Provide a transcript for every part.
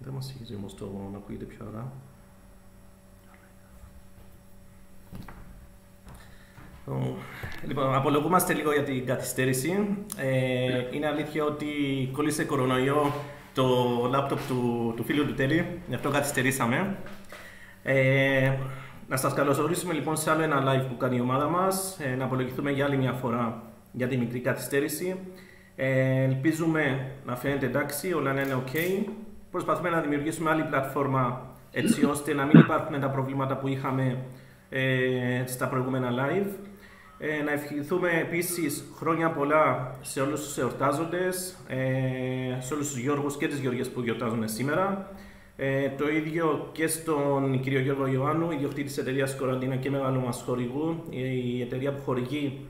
Δεν μας συγχύζει όμως το να ακούγεται πιο αργά. Λοιπόν, απολογούμαστε λίγο για την καθυστέρηση. Είναι αλήθεια ότι κόλλησε κορονοϊό το λάπτοπ του φίλου του Τέλη, γι' αυτό καθυστερήσαμε. Να σας καλωσορίσουμε λοιπόν σε άλλο ένα live που κάνει η ομάδα μας, να απολογηθούμε για άλλη μια φορά για τη μικρή καθυστέρηση. Ελπίζουμε να φαίνεται εντάξει, όλα να είναι ok. Προσπαθούμε να δημιουργήσουμε άλλη πλατφόρμα έτσι ώστε να μην υπάρχουν τα προβλήματα που είχαμε στα προηγούμενα live. Να ευχηθούμε επίσης χρόνια πολλά σε όλους τους εορτάζοντες, σε όλους τους Γιώργους και τις Γεωργίες που γιορτάζουν σήμερα. Το ίδιο και στον κύριο Γιώργο Ιωάννου, ιδιοκτήτη της εταιρείας Κοραντίνα και μεγάλου μας χορηγού, η εταιρεία που χορηγεί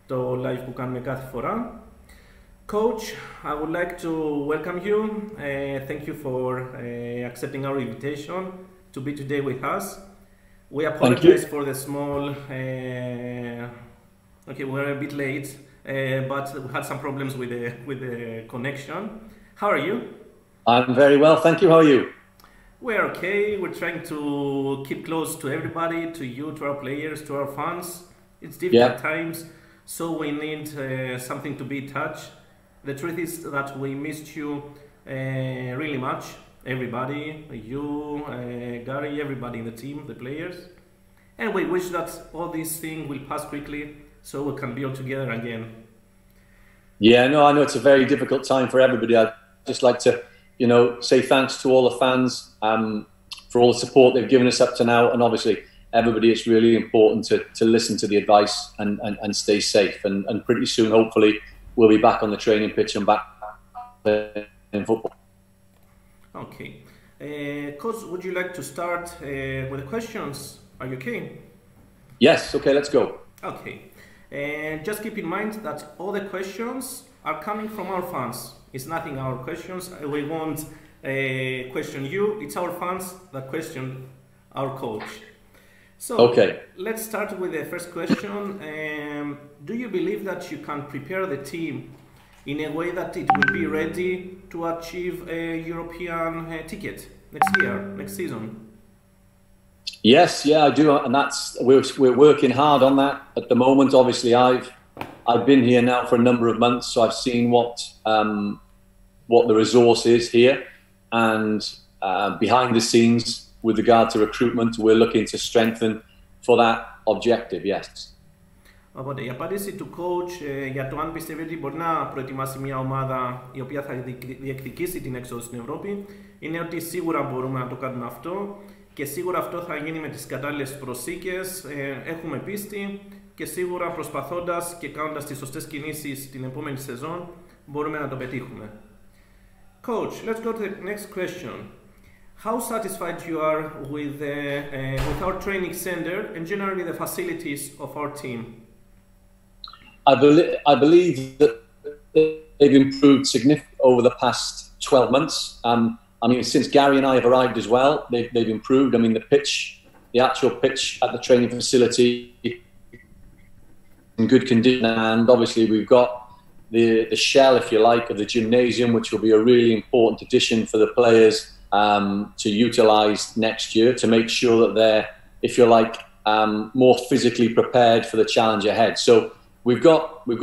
το live που κάνουμε κάθε φορά. Coach, I would like to welcome you. Thank you for accepting our invitation to be today with us. We apologize for the small, okay, we're a bit late, but we had some problems with the connection. How are you? I'm very well, thank you. How are you? We're okay. We're trying to keep close to everybody, to you, to our players, to our fans. It's difficult times, so we need something to be in touch. The truth is that we missed you really much. Everybody, you, Gary, everybody in the team, the players. And we wish that all these things will pass quickly so we can be all together again. Yeah, no, I know it's a very difficult time for everybody. I'd just like to, you know, say thanks to all the fans for all the support they've given us up to now. And obviously, everybody, it's really important to listen to the advice and stay safe. And pretty soon, hopefully, we'll be back on the training pitch and back in football. Okay. Coach, would you like to start with the questions? Are you okay? Yes, okay, let's go. Okay. Just keep in mind that all the questions are coming from our fans. It's nothing our questions. We won't question you. It's our fans that question our coach. So, okay. Let's start with the first question. Do you believe that you can prepare the team in a way that it will be ready to achieve a European ticket next year, next season? Yes, yeah, I do, and we're working hard on that at the moment. Obviously, I've been here now for a number of months, so I've seen what the resource is here, and behind the scenes, with regard to recruitment, we're looking to strengthen for that objective. Yes. Οπότε η απάντηση του coach για το αν πιστεύει ότι μπορεί να προετοιμάσει μια ομάδα η οποία θα διεκδικήσει την έξοδο στην Ευρώπη είναι ότι σίγουρα μπορούμε να το κάνουμε αυτό και σίγουρα αυτό θα γίνει με τις κατάλληλες προσήκες, έχουμε πίστη και σίγουρα προσπαθώντας και κάνοντας τις σωστές κινήσεις την επόμενη σεζόν μπορούμε να το πετύχουμε. Coach, let's go to the next question. How satisfied you are with our training center and generally the facilities of our team? I believe that they've improved significantly over the past 12 months. I mean, since Gary and I have arrived as well, they've improved. I mean, the actual pitch at the training facility in good condition, and obviously we've got the shell, if you like, of the gymnasium, which will be a really important addition for the players to utilise next year to make sure that they're, if you like, more physically prepared for the challenge ahead. So we've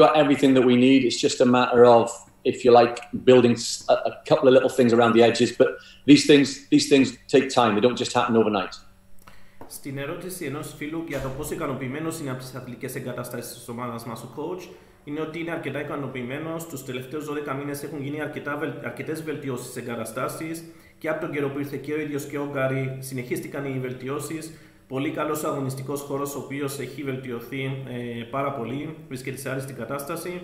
got everything that we need. It's just a matter of, if you like, building a couple of little things around the edges. But these things take time. They don't just happen overnight. Στην ερώτηση ενός φίλου για το πόσο ικανοποιημένος είναι από τις αθλητικές εγκαταστάσεις της ομάδας μας ο coach, είναι ότι είναι αρκετά ικανοποιημένος. Τους τελευταίους 12 μήνες έχουν γίνει αρκετές βελτιώσεις στις εγκαταστάσεις και από τον καιρό που ήρθε και ο ίδιος και ο Γκάρι συνεχίστηκαν οι βελτιώσεις. Πολύ καλός αγωνιστικός χώρος, ο οποίος έχει βελτιωθεί πάρα πολύ, βρίσκεται σε άριστη κατάσταση.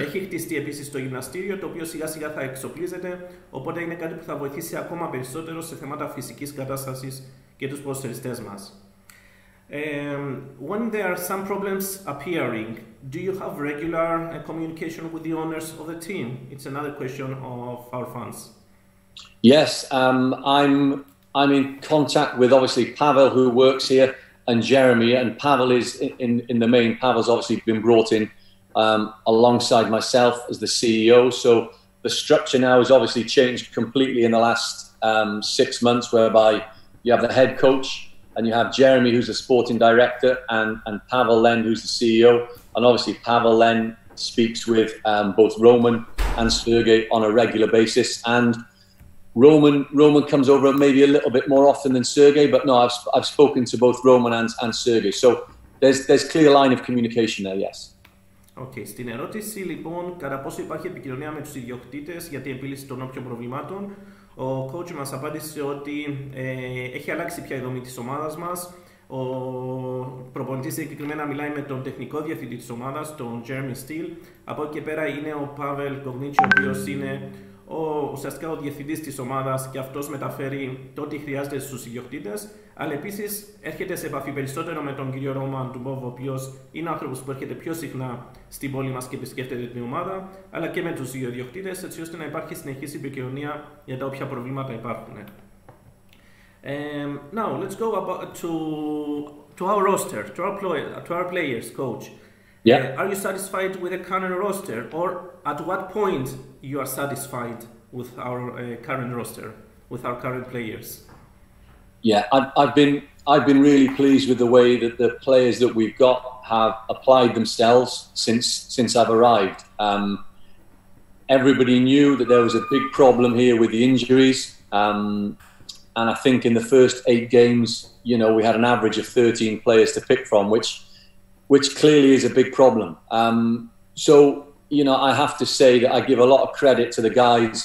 Έχει χτιστεί επίσης το γυμναστήριο, το οποίο σιγά σιγά θα εξοπλίζεται, οπότε είναι κάτι που θα βοηθήσει ακόμα περισσότερο σε θέματα φυσικής κατάστασης και τους ποδοσφαιριστές μας. When there are some problems appearing, do you have regular communication with the owners of the team? It's another question of our fans. Yes, I'm in contact with obviously Pavel, who works here, and Jeremy. And Pavel is in the main. Pavel's obviously been brought in alongside myself as the CEO. So the structure now has obviously changed completely in the last 6 months, whereby you have the head coach and you have Jeremy, who's the sporting director, and Pavel then, who's the CEO. And obviously Pavel then speaks with both Roman and Sergey on a regular basis. And Roman comes over maybe a little bit more often than Sergey, but no, I've spoken to both Roman and Sergey. So there's clear line of communication there, yes. Okay. Στην ερώτηση λοιπόν, κατά πόσο υπάρχει επικοινωνία με τους ιδιοκτήτες για την επίλυση των όποιων προβλημάτων, ο coach μας απάντησε ότι έχει αλλάξει πια η δομή της ομάδας μας. Ο προπονητής συγκεκριμένα μιλάει με τον τεχνικό διευθυντή της ομάδας, τον Jeremy Steele. Από εκεί και πέρα είναι ο Pavel Kognichi, ο οποίος είναι ουσιαστικά ο διευθυντής της ομάδας και αυτός μεταφέρει το ό,τι χρειάζεται στους ιδιοκτήτες. Αλλά επίσης έρχεται σε επαφή περισσότερο με τον κύριο Roman Dubov, ο οποίος είναι άνθρωπος που έρχεται πιο συχνά στην πόλη μας και επισκέφτεται την ομάδα, αλλά και με τους δύο ιδιοκτήτες, έτσι ώστε να υπάρχει συνεχής επικοινωνία για τα όποια προβλήματα υπάρχουν. Now let's go to our roster, to our players, coach. Yeah. Are you satisfied with the current roster, or at what point you are satisfied with our current roster, with our current players? Yeah, I've been really pleased with the way that the players that we've got have applied themselves since I've arrived. Everybody knew that there was a big problem here with the injuries, and I think in the first 8 games, you know, we had an average of 13 players to pick from, which clearly is a big problem. So, you know, I have to say that I give a lot of credit to the guys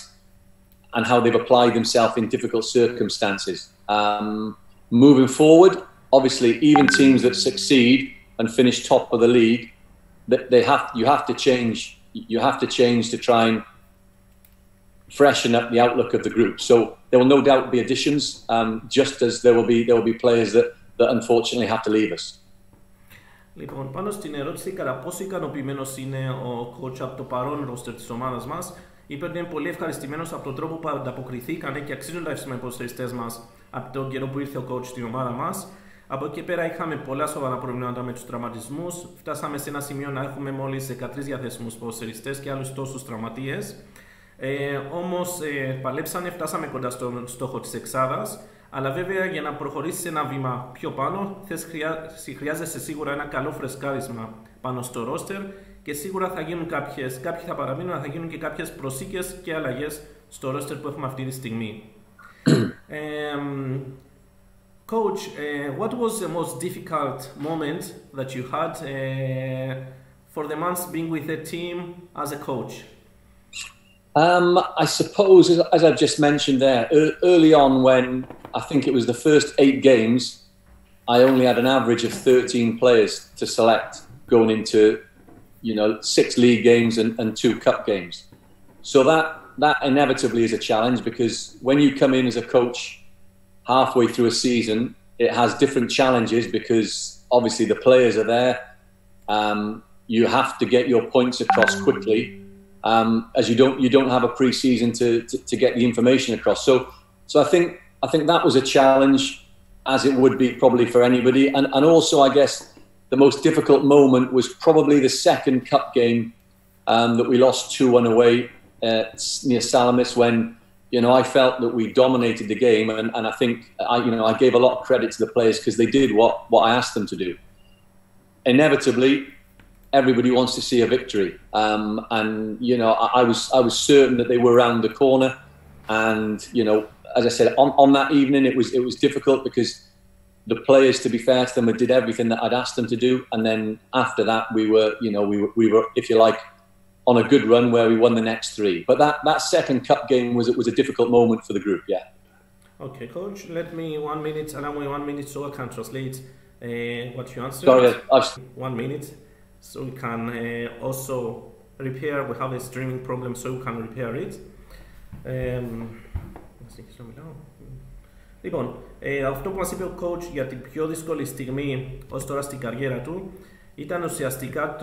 and how they've applied themselves in difficult circumstances. Moving forward, obviously, even teams that succeed and finish top of the league, you have to change to try and freshen up the outlook of the group. So there will no doubt be additions, just as there will be players that unfortunately have to leave us. Λοιπόν, πάνω στην ερώτηση κατά πόσο ικανοποιημένος είναι ο coach από το παρόν ρόστερ της ομάδας μας, είπε ότι είναι πολύ ευχαριστημένος από τον τρόπο που ανταποκριθήκαν και αξίζουν τα υποσχεριστές μας από τον καιρό που ήρθε ο coach στην ομάδα μας. Από εκεί και πέρα είχαμε πολλά σοβαρά προβλήματα με τους τραυματισμούς. Φτάσαμε σε ένα σημείο να έχουμε μόλις 13 διαθέσιμους ποδοσφαιριστές και άλλους τόσους τραυματίες. Όμως παλέψανε, φτάσαμε κοντά στον στόχο της εξάδας. Αλλά βέβαια για να προχωρήσει ένα βήμα πιο πάνω, χρειάζεσαι σίγουρα ένα καλό φρεσκάρισμα πάνω στο ρόστερ και σίγουρα θα γίνουν κάποιοι θα παραμείνουν, αλλά θα γίνουν και κάποιες προσθήκες και αλλαγές στο ρόστερ που έχουμε αυτή τη στιγμή. Coach, what was the most difficult moment that you had for the months being with the team as a coach? I suppose, as I've just mentioned there, early on when I think it was the first 8 games, I only had an average of 13 players to select going into, you know, 6 league games and 2 cup games. So that inevitably is a challenge, because when you come in as a coach halfway through a season, it has different challenges, because obviously the players are there. You have to get your points across quickly. As you don't have a pre-season to get the information across. So I think that was a challenge, as it would be probably for anybody. And also, I guess, the most difficult moment was probably the second cup game that we lost 2-1 away near Salamis, when, you know, I felt that we dominated the game, and I think I gave a lot of credit to the players because they did what I asked them to do. Inevitably, everybody wants to see a victory, and you know, I was certain that they were around the corner, and you know, as I said, on that evening it was difficult because the players, to be fair to them, did everything that I'd asked them to do, and then after that we were, if you like, on a good run where we won the next 3. But that second cup game was a difficult moment for the group, yeah. Okay, coach, allow me 1 minute so I can translate what you answered. Sorry, 1 minute. So we can also repair, we have a streaming problem, so we can repair it. Λοιπόν, αυτό που μας είπε ο coach για την πιο δύσκολη στιγμή ως τώρα στην καριέρα του ήταν ουσιαστικά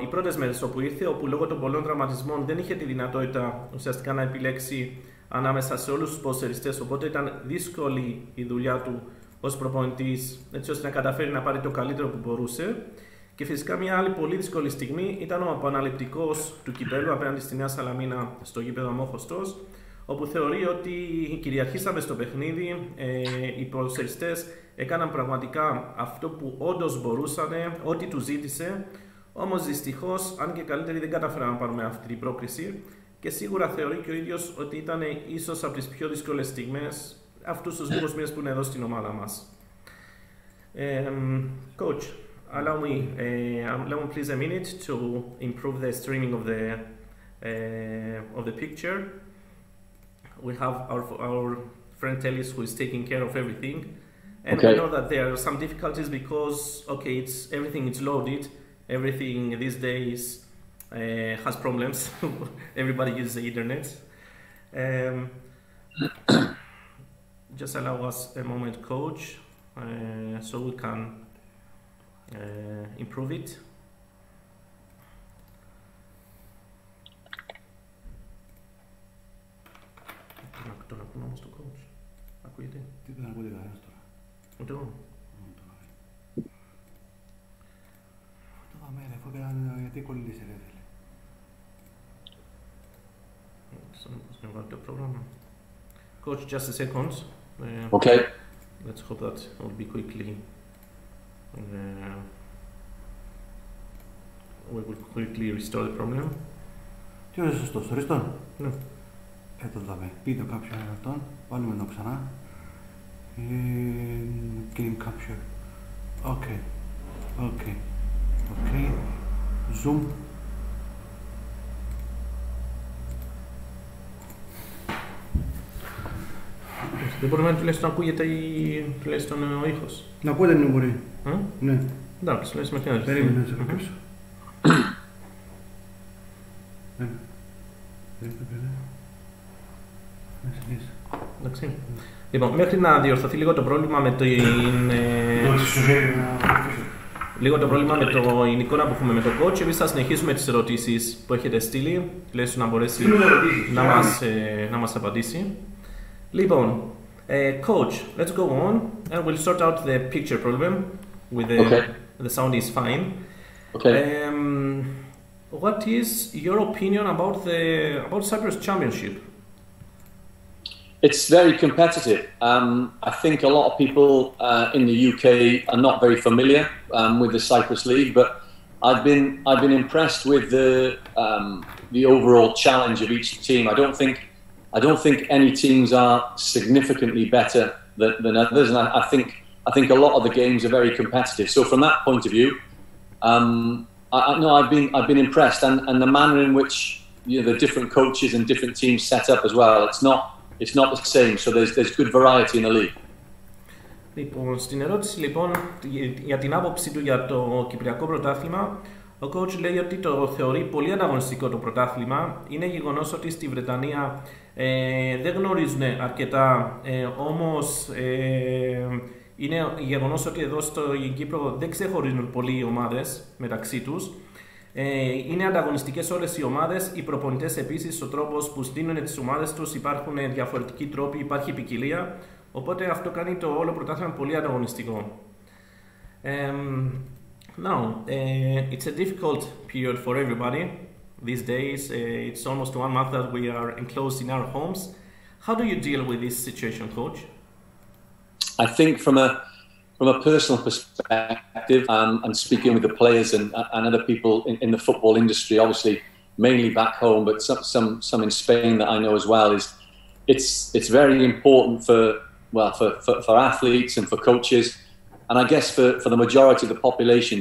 οι πρώτες μέρες όπου ήρθε, όπου λόγω των πολλών τραυματισμών δεν είχε τη δυνατότητα ουσιαστικά να επιλέξει ανάμεσα σε όλους τους ποδοσφαιριστές, οπότε ήταν δύσκολη η δουλειά του ως προπονητής, έτσι ώστε να καταφέρει να πάρει το καλύτερο που μπορούσε. Και φυσικά μια άλλη πολύ δύσκολη στιγμή ήταν ο επαναληπτικός του κυπέλλου απέναντι στη Νέα Σαλαμίνα στο γήπεδο Αμόχωστος, όπου θεωρεί ότι κυριαρχήσαμε στο παιχνίδι, οι ποδοσφαιριστές έκαναν πραγματικά αυτό που όντως μπορούσαν, ό,τι τους ζήτησε, όμως δυστυχώς, αν και καλύτεροι, δεν καταφέραμε να πάρουμε αυτή την πρόκριση και σίγουρα θεωρεί και ο ίδιος ότι ήταν ίσως από τις πιο δύσκολες στιγμές αυτούς τους λίγους μήνες που είναι εδώ στην ομάδα μας. Coach, allow me please a minute to improve the streaming of the picture. We have our friend Tellis who is taking care of everything, and we know that there are some difficulties because everything is loaded. Everything these days has problems. Everybody uses the internet. Just allow us a moment, Coach, so we can improve it. Τον ακούμε όμως το coach. Ακούγεται. Τι δεν ακούγεται κανένας τώρα. Ούτε εγώ. Αυτό θα μέρα, αφού έκανα γιατί κολλήσε ρε φίλε. Στον βάλω το πρόγραμμα. Coach, just a second. Okay. Let's hope that it will be quickly. We will quickly restore the problem. Τι είναι σωστό, στο restore? Ναι. Εδώ δάμε. Πείτε κάποιον αυτόν. Βάλουμε το ξανά. Game capture. Okay. Zoom. Δεν μπορούμε να τουλάχιστον να ακούγεται τουλάχιστον ο ήχος. Να ακούγεται δεν μπορεί. Ναι. Εντάξει, τουλάχιστον με την Περίμενε να σε ρωτήσω. Εντάξει. Λοιπόν, μέχρι να διορθωθεί λίγο το πρόβλημα με την εικόνα που έχουμε με το coach, εμείς θα συνεχίσουμε τις ερωτήσεις που έχετε στείλει, τουλάχιστον να μπορέσει να μας απαντήσει. Λοιπόν, coach, let's go on and we'll sort out the picture problem with the sound is fine. Okay. What is your opinion about Cyprus Championship? It's very competitive. I think a lot of people in the UK are not very familiar with the Cyprus League, but I've been impressed with the overall challenge of each team. I don't think any teams are significantly better than others, and I think a lot of the games are very competitive. So from that point of view, I've been impressed, and the manner in which the different coaches and different teams set up as well. It's not the same, so there's good variety in the league. Λοιπόν, στην ερώτηση λοιπόν για την άποψη του για το Κυπριακό Πρωτάθλημα, ο coach λέει ότι το θεωρεί πολύ ανταγωνιστικό το πρωτάθλημα. Είναι γεγονός ότι στη Βρετανία δεν γνωρίζουν αρκετά, όμως είναι γεγονός ότι εδώ στην Κύπρο δεν ξεχωρίζουν πολλοί οι ομάδες μεταξύ τους. Είναι ανταγωνιστικές όλες οι ομάδες, οι προπονητές επίσης, ο τρόπος που στείλουν τις ομάδες τους, υπάρχουν διαφορετικοί τρόποι, υπάρχει ποικιλία, οπότε αυτό κάνει το όλο πρωτάθλημα πολύ ανταγωνιστικό. Now, it's a difficult period for everybody these days. It's almost 1 month that we are enclosed in our homes. How do you deal with this situation, coach? I think from a personal perspective, and speaking with the players and other people in the football industry, obviously mainly back home, but some in Spain that I know as well, is it's very important for athletes and for coaches, and I guess for the majority of the population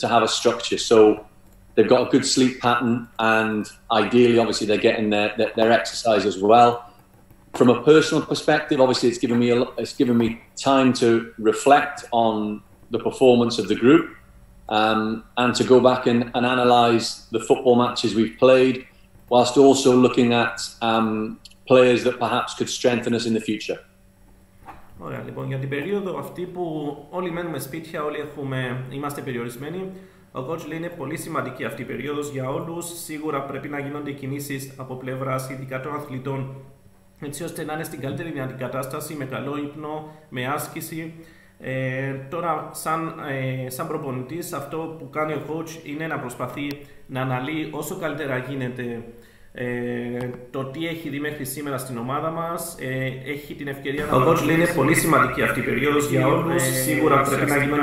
to have a structure. So they've got a good sleep pattern, and ideally, obviously, they're getting their exercise as well. From a personal perspective, obviously, it's given me time to reflect on the performance of the group, and to go back and analyse the football matches we've played, whilst also looking at players that perhaps could strengthen us in the future. Ωραία, λοιπόν, για την περίοδο αυτή που όλοι μένουμε σπίτια, όλοι είμαστε περιορισμένοι, ο coach λέει είναι πολύ σημαντική αυτή η περίοδος για όλους. Σίγουρα πρέπει να γίνονται κινήσεις από πλευράς ειδικά των αθλητών, έτσι ώστε να είναι στην καλύτερη δυνατή κατάσταση, με καλό ύπνο, με άσκηση. Τώρα, σαν προπονητής, αυτό που κάνει ο coach είναι να προσπαθεί να αναλύει όσο καλύτερα γίνεται το τι έχει δει μέχρι σήμερα στην ομάδα μας, έχει την ευκαιρία να... Ο coach λέει είναι πολύ σημαντική αυτή η περίοδος για όλους, σίγουρα πρέπει να γίνει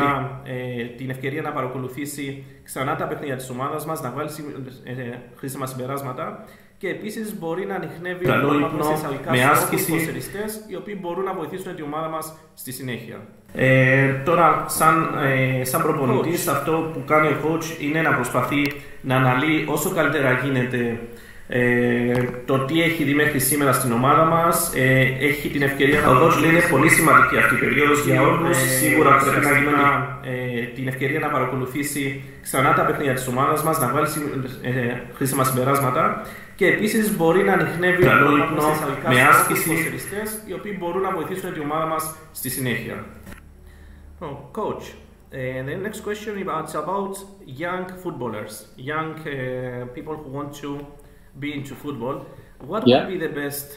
την ευκαιρία να παρακολουθήσει ξανά τα παιχνίδια της ομάδας μας, να βγάλει χρήσιμα συμπεράσματα και επίσης μπορεί να ανιχνεύει με άσκηση ποδοσφαιριστές οι οποίοι μπορούν να βοηθήσουν την ομάδα μας στη συνέχεια. Τώρα, σαν προπονητής, αυτό που κάνει ο coach είναι να προσπαθεί να αναλύει όσο καλύτερα γίνεται το τι έχει δει μέχρι σήμερα στην ομάδα μας, έχει την ευκαιρία να... Ο coach λέει είναι πολύ σημαντική αυτή η περίοδος για όλους, σίγουρα πρέπει να γίνει την ευκαιρία να παρακολουθήσει ξανά τα παιχνίδια της ομάδας μας, να βγάλει χρήσιμα συμπεράσματα και επίσης μπορεί να ανιχνεύει με άσκηση ποδοσφαιριστές οι οποίοι μπορούν να βοηθήσουν την ομάδα μας στη συνέχεια. Coach, the next question is about young footballers, young people who want to be into football. What would be the best,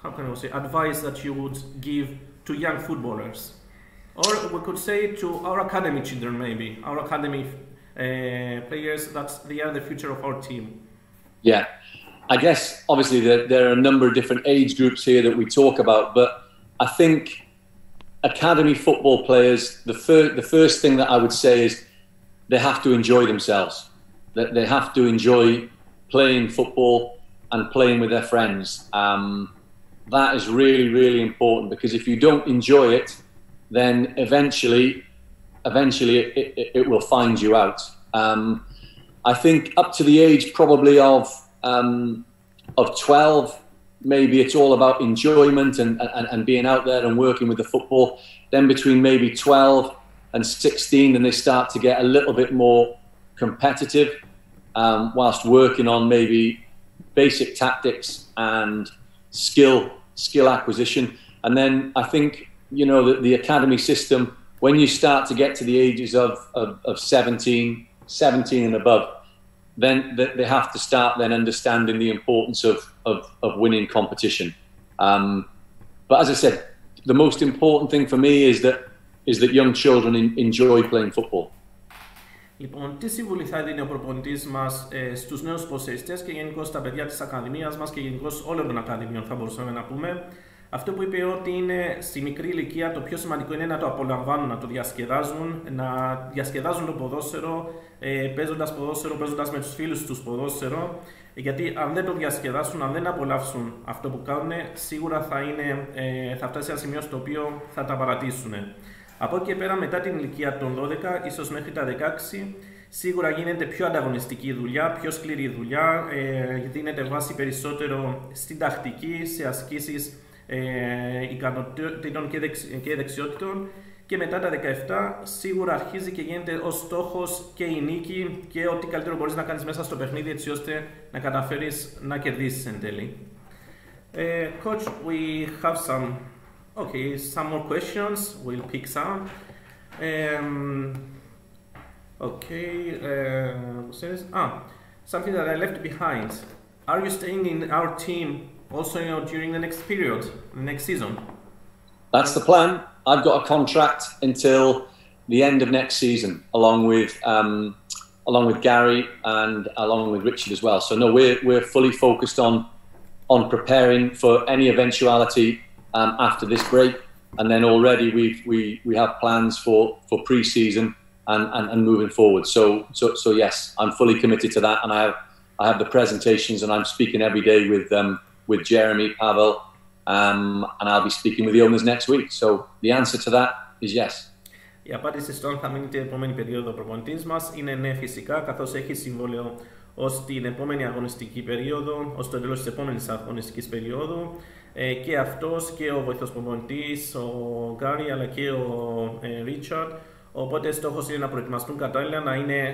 how can I say, advice that you would give to young footballers? Or we could say to our academy children maybe, our academy players, that they are the future of our team. Yeah, I guess obviously there are a number of different age groups here that we talk about, but I think academy football players, the first thing that I would say is they have to enjoy themselves. That they have to enjoy playing football and playing with their friends. That is really, really important because if you don't enjoy it, then eventually it will find you out. I think up to the age probably of 12, maybe it's all about enjoyment and being out there and working with the football. Then between maybe 12 and 16, then they start to get a little bit more competitive, whilst working on maybe basic tactics and skill acquisition. And then I think, you know, the academy system, when you start to get to the ages of 17 and above, then they have to start then understanding the importance of winning competition. But as I said, the most important thing for me is that young children enjoy playing football. Λοιπόν, τι συμβουλή θα δίνει ο προπονητής μας στους νέους ποδοσφαιριστές και γενικώς στα παιδιά της Ακαδημίας μας και γενικώς όλων των Ακαδημιών, θα μπορούσαμε να πούμε. Αυτό που είπε ότι είναι στη μικρή ηλικία το πιο σημαντικό είναι να το απολαμβάνουν, να το διασκεδάζουν, να διασκεδάζουν το ποδόσφαιρο, παίζοντας ποδόσφαιρο, παίζοντας με τους φίλους τους ποδόσφαιρο. Γιατί αν δεν το διασκεδάσουν, αν δεν απολαύσουν αυτό που κάνουν, σίγουρα θα φτάσει σε ένα σημείο στο οποίο θα τα παρατήσουν. Από εκεί και πέρα, μετά την ηλικία των 12, ίσως μέχρι τα 16, σίγουρα γίνεται πιο ανταγωνιστική δουλειά, πιο σκληρή δουλειά, δίνεται βάση περισσότερο στην τακτική, σε ασκήσεις ικανοτήτων και δεξιότητων και μετά τα 17 σίγουρα αρχίζει και γίνεται ως στόχος και η νίκη και ό,τι καλύτερο μπορείς να κάνεις μέσα στο παιχνίδι έτσι ώστε να καταφέρεις να κερδίσεις εν τέλει. Coach, we have some more questions. We'll pick some. Something that I left behind. Are you staying in our team also during the next period, the next season? That's the plan. I've got a contract until the end of next season, along with Gary and along with Richard as well. So no, we're fully focused on preparing for any eventuality after this break, and then already we have plans for pre-season and moving forward. So yes, I'm fully committed to that, and I have the presentations, and I'm speaking every day with Jeremy, Pavel, and I'll be speaking with the owners next week. So the answer to that is yes. Η απάντηση στο αν θα μείνει την επόμενη περίοδο ο προπονητής μας είναι ναι, φυσικά, καθώς έχει συμβόλαιο ως την επόμενη αγωνιστική περίοδο, ως το τέλος της επόμενης αγωνιστικής περίοδου και αυτός και ο βοηθός προπονητής, ο Γκάρι αλλά και ο Ρίτσαρντ. Οπότε στόχος είναι να προετοιμαστούν κατάλληλα,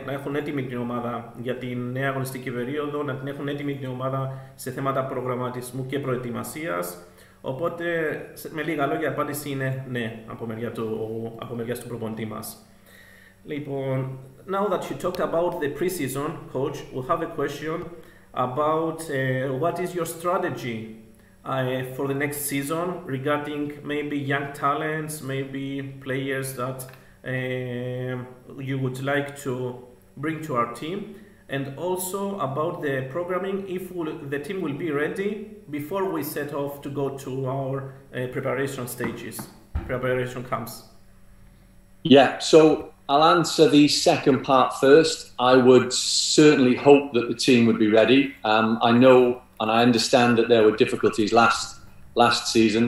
να έχουν έτοιμη την ομάδα για την νέα αγωνιστική περίοδο, να την έχουν έτοιμη την ομάδα σε θέματα προγραμματισμού και προετοιμασίας. Οπότε, με λίγα λόγια, η απάντηση είναι ναι, από μεριά του προπονητή μας. Λοιπόν, now that you talked about the pre-season, coach, we have a question about what is your strategy for the next season regarding maybe young talents, maybe players that you would like to bring to our team, and also about the programming, if the team will be ready before we set off to go to our preparation camps. Yeah, so I'll answer the second part first. I would certainly hope that the team would be ready. I know and I understand that there were difficulties last season.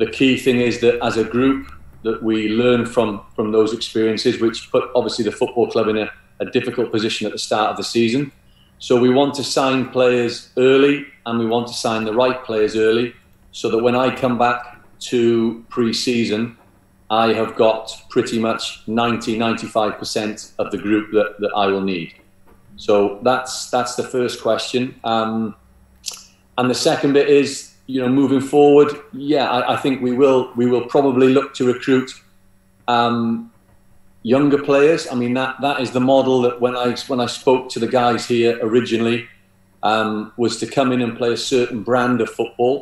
The key thing is that as a group that we learn from those experiences, which put obviously the football club in a difficult position at the start of the season. So we want to sign players early, and we want to sign the right players early, so that when I come back to pre-season, I have got pretty much 90–95% of the group that I will need. So that's the first question. And the second bit is, you know, moving forward, yeah, I think we will probably look to recruit younger players. I mean, that is the model that when I spoke to the guys here originally, was to come in and play a certain brand of football,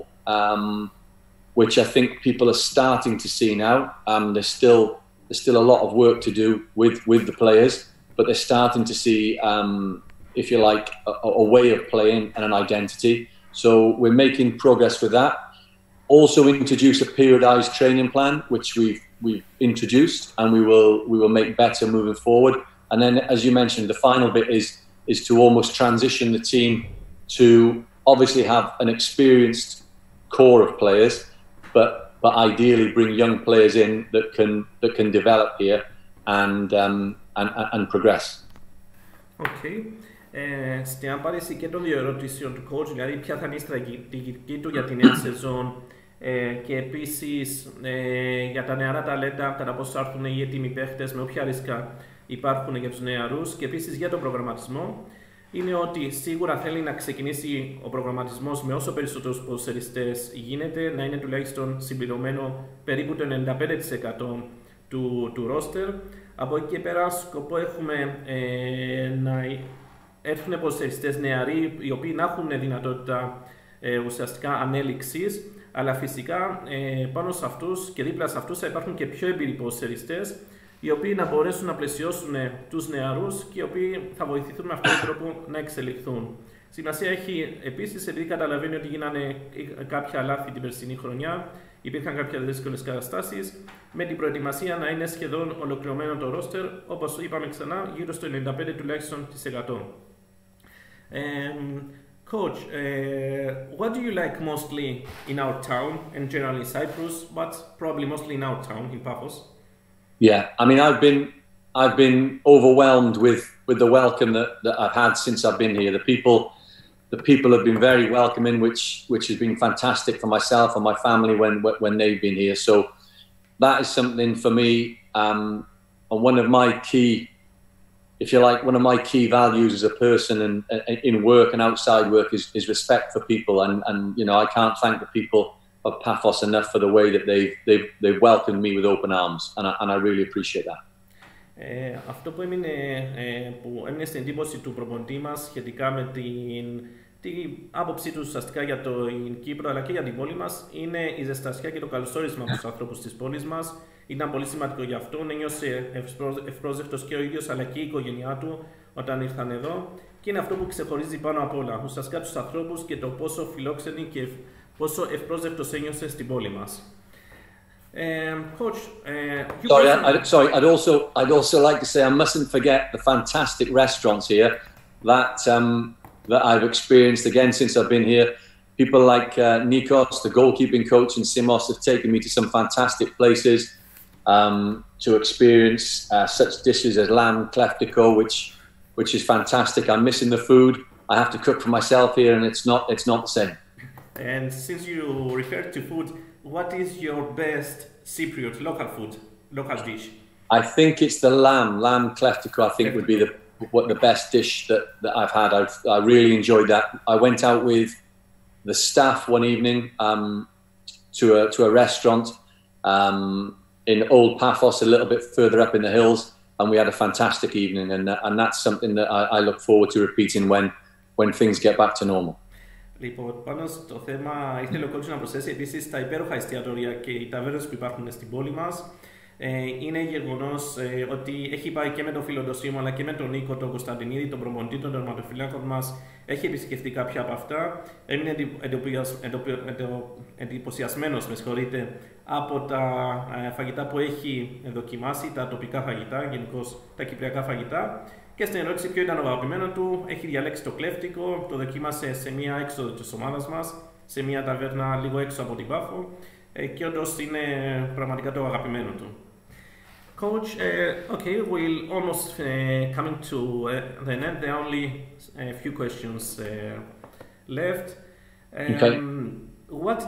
which I think people are starting to see now. There's still a lot of work to do with the players, but they're starting to see, if you like, a way of playing and an identity. So we're making progress with that. Also introduce a periodized training plan, which we've introduced, and we will make better moving forward. And then, as you mentioned, the final bit is to almost transition the team to obviously have an experienced core of players, but ideally bring young players in that can develop here and progress. Okay. Στην απάντηση και των δύο ερωτήσεων του coach, δηλαδή ποια θα είναι η στρατηγική του για τη νέα σεζόν και επίσης για τα νεαρά ταλέντα, κατά πόσο θα έρθουν οι έτοιμοι παίχτες, με όποια ρίσκα υπάρχουν για τους νεαρούς, και επίσης για τον προγραμματισμό, είναι ότι σίγουρα θέλει να ξεκινήσει ο προγραμματισμός με όσο περισσότερους ποδοσφαιριστές γίνεται, να είναι τουλάχιστον συμπληρωμένο περίπου το 95% του roster. Από εκεί και πέρα σκοπό έχουμε να έρθουν ποδοσφαιριστές νεαροί, οι οποίοι να έχουν δυνατότητα ουσιαστικά ανέλυξης, αλλά φυσικά πάνω σε αυτούς και δίπλα σε αυτούς θα υπάρχουν και πιο εμπειροί ποδοσφαιριστές, οι οποίοι να μπορέσουν να πλαισιώσουν τους νεαρούς και οι οποίοι θα βοηθηθούν με αυτόν τον τρόπο να εξελιχθούν. Σημασία έχει επίσης, επειδή καταλαβαίνει ότι γίνανε κάποια λάθη την περσινή χρονιά, υπήρχαν κάποιες δύσκολες καταστάσεις, με την προετοιμασία να είναι σχεδόν ολοκληρωμένο το ρόστερ, όπως είπαμε ξανά, γύρω στο 95% τουλάχιστον. Coach, what do you like mostly in our town and generally Cyprus, but probably mostly in our town, in Paphos? Yeah, I mean, I've been overwhelmed with the welcome that I've had since I've been here. The people have been very welcoming, which has been fantastic for myself and my family when they've been here. So that is something for me, and one of my key, if you like, one of my key values as a person and in work and outside work is respect for people. And you know, I can't thank the people of Paphos enough for the way that they've welcomed me with open arms, and I really appreciate that. Αυτό που έμεινε στην εντύπωση του προπονητή μας σχετικά με την άποψή του ουσιαστικά για την Κύπρο αλλά και για την πόλη μας είναι η ζεστασιά και το καλωσόρισμα από τους ανθρώπους της πόλης μας. Ήταν πολύ σημαντικό για αυτόν, ένιωσε ευπρόσδεκτος και ο ίδιος αλλά και η οικογένειά του όταν ήρθαν εδώ, και είναι αυτό που ξεχωρίζει πάνω απ' όλα ουσιαστικά τους ανθρώπους και το πόσο φιλόξενοι και πόσο ευπρόσδεκτος ένιωσε στην πόλη μας. Coach, I'd also like to say I mustn't forget the fantastic restaurants here that I've experienced again since I've been here. People like Nikos, the goalkeeping coach, and Simos have taken me to some fantastic places to experience such dishes as lamb kleftiko, which is fantastic. I'm missing the food. I have to cook for myself here, and it's not the same. And since you referred to food, what is your best Cypriot local dish? I think it's the lamb kleftiko. I think would be the best dish that I've had. I really enjoyed that. I went out with the staff one evening to a restaurant in Old Paphos, a little bit further up in the hills, and we had a fantastic evening. And that's something that I look forward to repeating when things get back to normal. Λοιπόν, πάνω στο θέμα ήθελε ο coach να προσθέσει επίσης τα υπέροχα εστιατόρια και οι ταβέρνες που υπάρχουν στην πόλη μας. Είναι γεγονός ότι έχει πάει και με τον φίλο Σίμω αλλά και με τον Νίκο τον Κωνσταντινίδη, τον προπονητή των τερματοφυλάκων μας. Έχει επισκεφτεί κάποια από αυτά. Έμεινε εντυπωσιασμένος, από τα φαγητά που έχει δοκιμάσει, τα τοπικά φαγητά, γενικώς τα κυπριακά φαγητά. Και στην ερώτηση ποιο ήταν ο αγαπημένο του, έχει διαλέξει το κλέφτικο, το δοκίμασε σε μία έξοδο της ομάδας μας, σε μία ταβέρνα λίγο έξω από την Πάφο και όντως είναι πραγματικά το αγαπημένο του. Coach, okay, we'll almost coming to the end. There are only a few questions left. Okay. What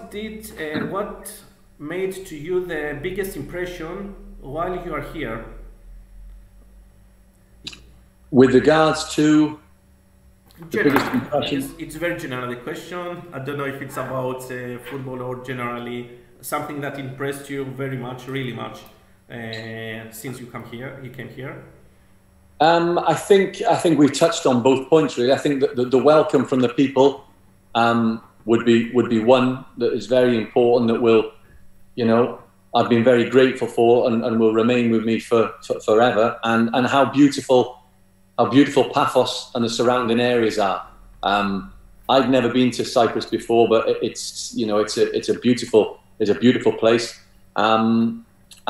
made to you the biggest impression while you are here? With regards to the biggest Generally, impression, it's very general the question. I don't know if it's about football or generally something that impressed you very much, really much, since you came here. I think we've touched on both points really. I think that the welcome from the people would be one that is very important, that will, you know, I've been very grateful for and will remain with me for forever. And how beautiful Paphos and the surrounding areas are. I've never been to Cyprus before, but it's, you know, it's a beautiful place.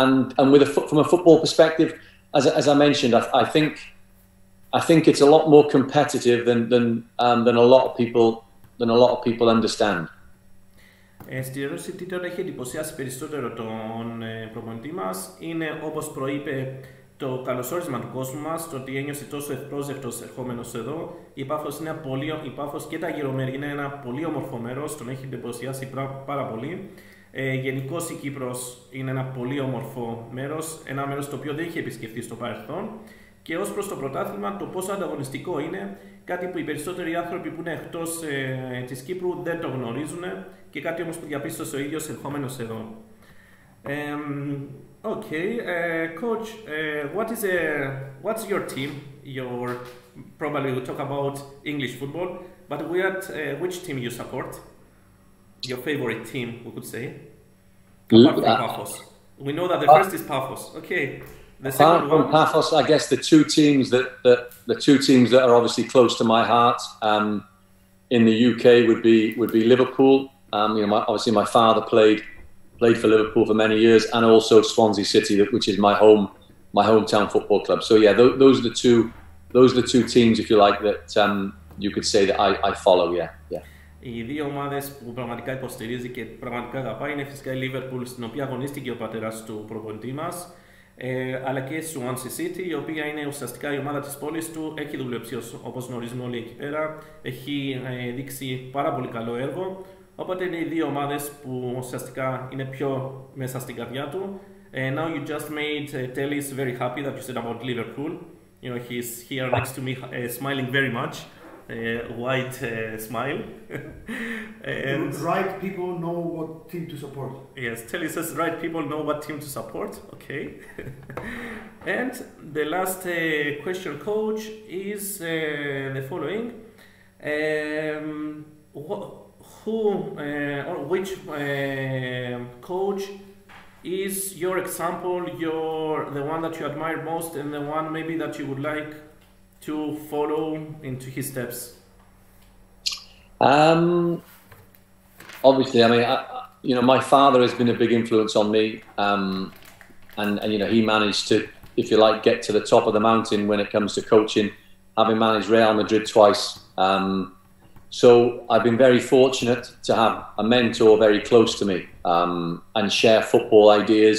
And from a football perspective, as I mentioned, I think it's a lot more competitive than a lot of people understand. Στη ερώτηση τι τον έχει εντυπωσιάσει περισσότερο τον προπονητή μας είναι, όπως προείπε, το καλωσόρισμα του κόσμου μας, το ότι ένιωσε τόσο ευπρόσδεκτος ερχόμενος εδώ. Η Πάφος και τα γυρομέρια είναι ένα πολύ όμορφο μέρος, τον έχει εντυπωσιάσει πάρα πολύ. Γενικώς η Κύπρος είναι ένα πολύ όμορφο μέρος, ένα μέρος το οποίο δεν είχε επισκεφτεί στο παρελθόν. Και ως προς το πρωτάθλημα, το πόσο ανταγωνιστικό είναι, κάτι που οι περισσότεροι άνθρωποι που είναι εκτός της Κύπρου δεν το γνωρίζουν και κάτι όμως που διαπίστωσε ο ίδιος ερχόμενος εδώ. Okay, coach, what's your team? Probably we'll talk about English football, but which team you support? Your favorite team, we could say. Apart from Paphos. We know that the first is Paphos. Okay. The Apart second from one. Paphos, I guess the two teams that are obviously close to my heart in the UK would be Liverpool. You know, obviously my father played for Liverpool for many years, and also Swansea City, which is my hometown football club. So yeah, those are the two teams, if you like, that you could say that I follow. Yeah. Οι δύο ομάδες που πραγματικά υποστηρίζει και πραγματικά αγαπάει είναι φυσικά η Liverpool, στην οποία αγωνίστηκε ο πατέρας του προπονητή μας, αλλά και η Swansea City, η οποία είναι ουσιαστικά η ομάδα της πόλης του. Έχει δουλέψει, όπως γνωρίζουμε όλοι εκεί πέρα, έχει δείξει πάρα πολύ καλό έργο. Οπότε είναι οι δύο ομάδες που ουσιαστικά είναι πιο μέσα στην καρδιά του. Now you just made Tellis very happy that you said about Liverpool. You know, he's here next to me, smiling very much, white smile. And right people know what team to support. yes, Tellis says right people know what team to support. Okay. And the last question, coach, is the following. Which coach is your example, the one that you admire most, and the one maybe that you would like to follow into his steps? Obviously, I mean, you know, my father has been a big influence on me, and you know, he managed to, if you like, get to the top of the mountain when it comes to coaching, having managed Real Madrid twice. So I've been very fortunate to have a mentor very close to me, and share football ideas,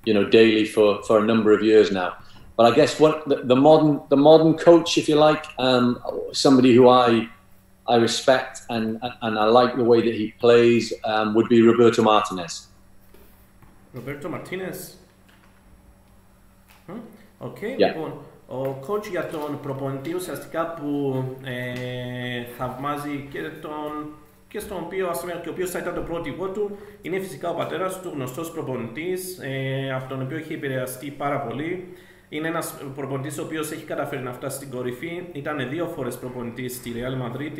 you know, daily for a number of years now. But I guess what the modern coach, if you like, somebody who I respect and I like the way that he plays, would be Roberto Martinez. Roberto Martinez. Okay, Yeah. λοιπόν, ο coach για τον προπονητή ουσιαστικά που θαυμάζει και στον οποίο, και ο οποίος θα ήταν το πρότυπο του, είναι φυσικά ο πατέρας του, γνωστός προπονητής, από τον οποίο έχει επηρεαστεί πάρα πολύ. Είναι ένας προπονητής ο οποίος έχει καταφέρει να φτάσει στην κορυφή, ήταν 2 φορές προπονητής στη Real Madrid,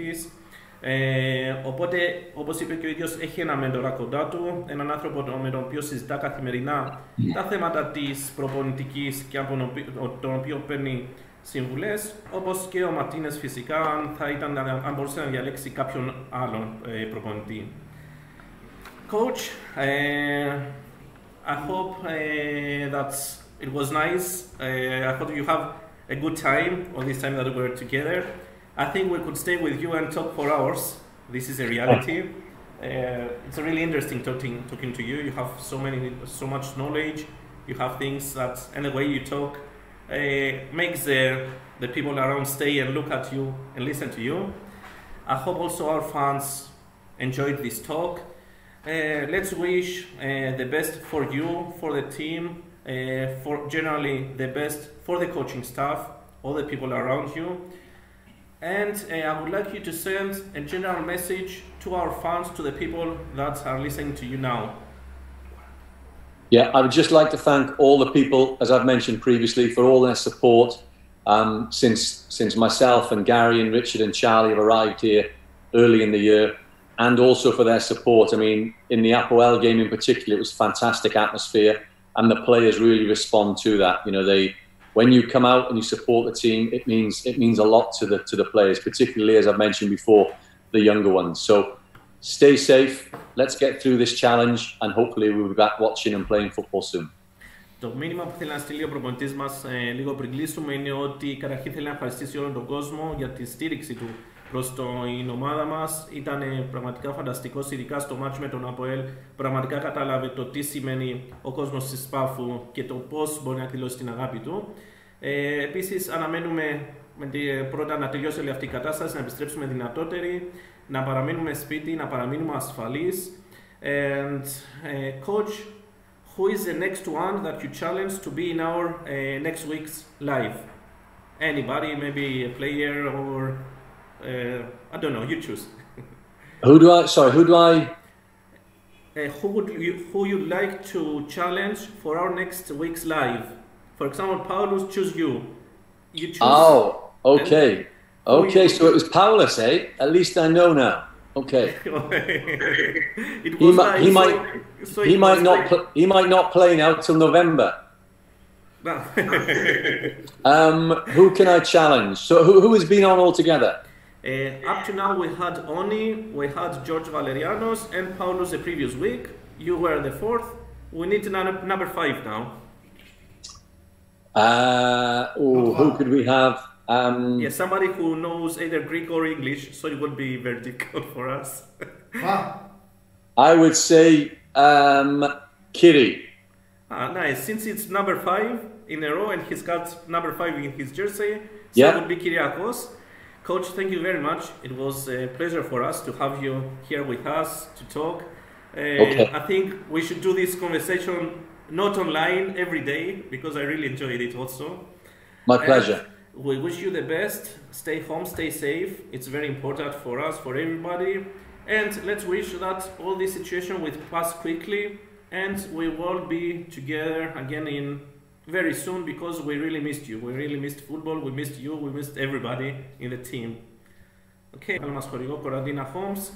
Οπότε, όπως είπε και ο ίδιος, έχει ένα μέντορα κοντά του, έναν άνθρωπο με τον οποίο συζητά καθημερινά τα θέματα της προπονητικής και από τον οποίο παίρνει συμβουλές, όπως και ο Μαρτίνες φυσικά, αν μπορούσε να διαλέξει κάποιον άλλον προπονητή. Coach, I hope that it was nice. I hope you have a good time all this time that we were together. I think we could stay with you and talk for hours. This is a reality. It's really interesting talking to you. You have so much knowledge. You have things that, and the way you talk makes the people around stay and look at you and listen to you. I hope also our fans enjoyed this talk. Let's wish the best for you, for the team, for generally the best for the coaching staff, all the people around you. And I would like you to send a general message to our fans, to the people that are listening to you now. Yeah, I would just like to thank all the people, as I've mentioned previously, for all their support since myself and Gary and Richard and Charlie have arrived here early in the year, and also for their support. I mean, in the Apoel game in particular, it was a fantastic atmosphere, and the players really respond to that. You know, when you come out and you support the team, it means a lot to the players, particularly, as I've mentioned before, the younger ones. So stay safe, let's get through this challenge, and hopefully we'll be back watching and playing football soon. Το μήνυμα που θέλει να στείλει ο προπονητής μας λίγο πριν κλείσουμε είναι ότι καταρχήν θέλει να ευχαριστήσει όλον τον κόσμο για τη στήριξη του προς την ομάδα μας. Ήταν πραγματικά φανταστικός, ειδικά στο μάτς με τον Αποέλ. Πραγματικά κατάλαβε το τι σημαίνει ο κόσμος της Πάφου και το πώς μπορεί να εκδηλώσει την αγάπη του. Επίσης, αναμένουμε πρώτα να τελειώσει όλη αυτή η κατάσταση, να επιστρέψουμε δυνατότεροι, να παραμείνουμε σπίτι, να παραμείνουμε ασφαλείς. And coach, who is the next one that you challenge to be in our next week's live? Anybody, maybe a player or I don't know. You choose. Who do I? Who you'd like to challenge for our next week's live? For example, Paulus, choose you. You choose. Oh, okay. Okay, so it was Paulus, eh? At least I know now. Okay. He might not play now till November. Who can I challenge? So who has been on altogether? Up to now we had Oni, we had George Valerianos and Paulus the previous week. You were the fourth. We need number 5 now. Who could we have? Yeah, somebody who knows either Greek or English, so it would be very difficult for us. I would say Kiri. Nice. Since it's number 5 in a row and he's got number 5 in his jersey, so it would be Kyriakos. Coach, thank you very much. It was a pleasure for us to have you here with us to talk. Okay. I think we should do this conversation not online every day because I really enjoyed it also. My pleasure. We wish you the best. Stay home, stay safe. It's very important for us, for everybody. And let's wish that all this situation will pass quickly and we will be together again in very soon because we really missed you. We really missed football, we missed you, we missed everybody in the team. Okay, μας χορηγό Κοραντίνα Homes.